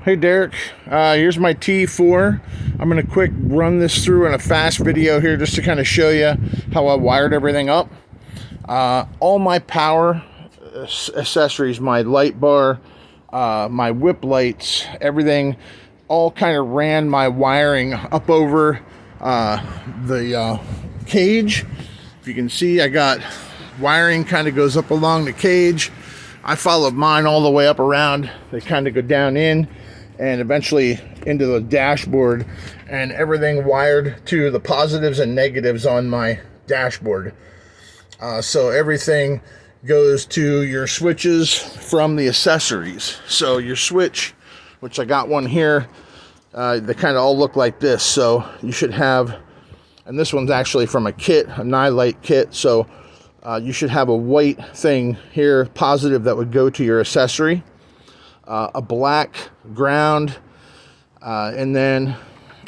Hey Derek, here's my T4. I'm going to quick run this through in a fast video here just to kind of show you how I wired everything up. All my power accessories, my light bar, my whip lights, everything, all kind of ran my wiring up over the cage. If you can see, I got wiring kind of goes up along the cage. I followed mine all the way up around. They kind of go down in and eventually into the dashboard, and everything wired to the positives and negatives on my dashboard. So everything goes to your switches from the accessories. So your switch, which I got one here, they kind of all look like this. So you should have, and this one's actually from a kit, a Nightlight kit. So you should have a white thing here, positive, that would go to your accessory, a black ground, and then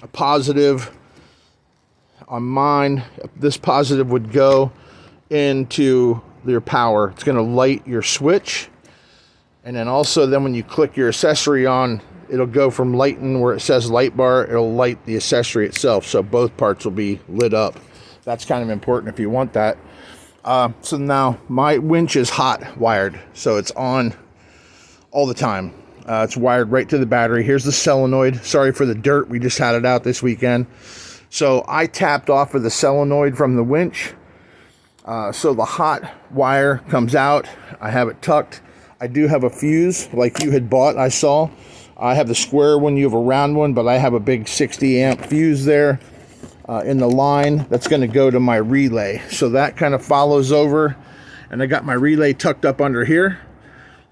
a positive on mine. This positive would go into your power. It's going to light your switch, and then also then when you click your accessory on, it'll go from lighting where it says light bar, it'll light the accessory itself, so both parts will be lit up. That's kind of important if you want that. So now my winch is hot wired, so it's on all the time. It's wired right to the battery. Here's the solenoid. Sorry for the dirt, we just had it out this weekend. So I tapped off of the solenoid from the winch. So the hot wire comes out. I have it tucked. I do have a fuse like you had bought, I saw. I have the square one, you have a round one, but I have a big 60 amp fuse there in the line that's going to go to my relay. So that kind of follows over, and I got my relay tucked up under here.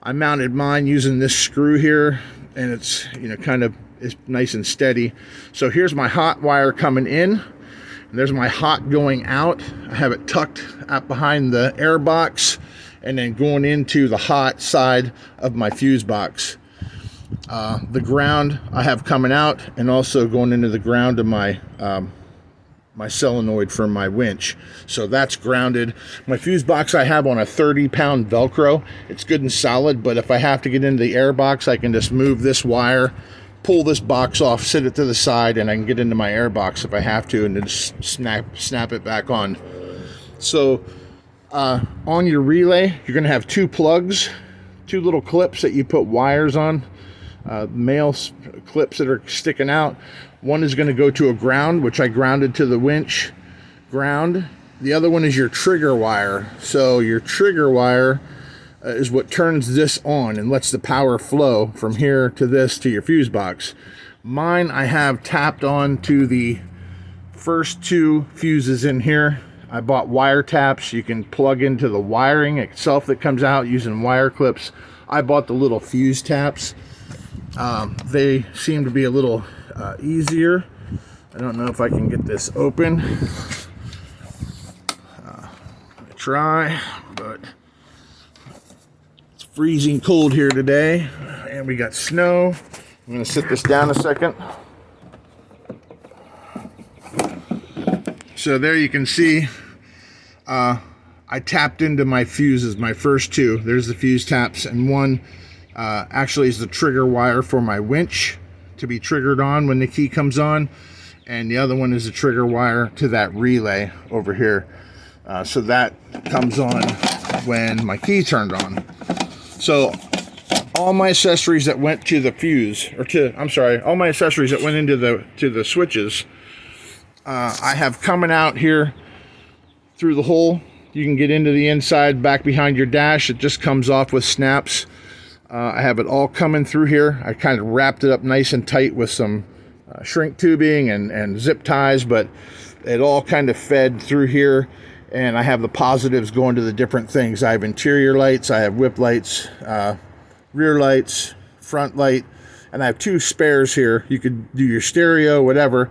I mounted mine using this screw here, and it's, you know, kind of is nice and steady. So here's my hot wire coming in, and there's my hot going out. I have it tucked out behind the air box and then going into the hot side of my fuse box. The ground I have coming out and also going into the ground of my my solenoid for my winch. So that's grounded. My fuse box I have on a 30-pound Velcro. It's good and solid, but if I have to get into the air box, I can just move this wire, pull this box off, sit it to the side, and I can get into my air box if I have to, and then just snap it back on. So on your relay, you're gonna have two plugs, two little clips that you put wires on, male clips that are sticking out. One is going to go to a ground, which I grounded to the winch ground. The other one is your trigger wire. So your trigger wire is what turns this on and lets the power flow from here to this to your fuse box. Mine I have tapped on to the first two fuses in here. I bought wire taps. You can plug into the wiring itself that comes out using wire clips. I bought the little fuse taps. They seem to be a little easier. I don't know if I can get this open. I try, but it's freezing cold here today, and we got snow. I'm going to sit this down a second. So there you can see I tapped into my fuses, my first two. There's the fuse taps, and one actually is the trigger wire for my winch to be triggered on when the key comes on, and the other one is the trigger wire to that relay over here. So that comes on when my key turned on. So all my accessories that went to the fuse, or to, I'm sorry, all my accessories that went into the switches, I have coming out here through the hole. You can get into the inside back behind your dash. It just comes off with snaps. I have it all coming through here. I kind of wrapped it up nice and tight with some shrink tubing and zip ties, but it all kind of fed through here, and I have the positives going to the different things. I have interior lights, I have whip lights, rear lights, front light, and I have two spares here. You could do your stereo, whatever,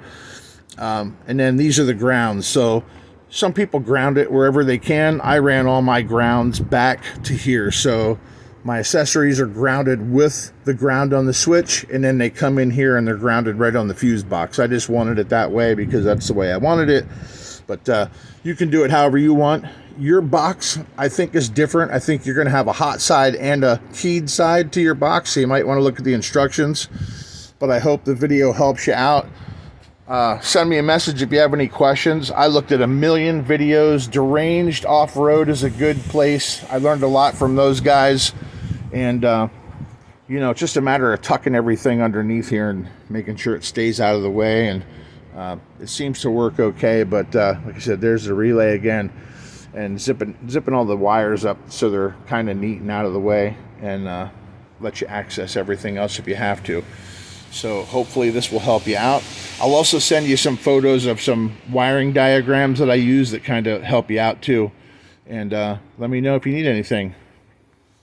and then these are the grounds. So some people ground it wherever they can. I ran all my grounds back to here, so my accessories are grounded with the ground on the switch, and then they come in here and they're grounded right on the fuse box. I just wanted it that way because that's the way I wanted it. But you can do it however you want. Your box, I think, is different. I think you're going to have a hot side and a keyed side to your box, so you might want to look at the instructions. but I hope the video helps you out. Send me a message if you have any questions. I looked at a million videos. Deranged Off-Road is a good place. I learned a lot from those guys. And, you know, it's just a matter of tucking everything underneath here and making sure it stays out of the way. And it seems to work okay. But like I said, there's the relay again. And zipping all the wires up so they're kind of neat and out of the way. And let you access everything else if you have to. So hopefully this will help you out. I'll also send you some photos of some wiring diagrams that I use that kind of help you out too. And let me know if you need anything.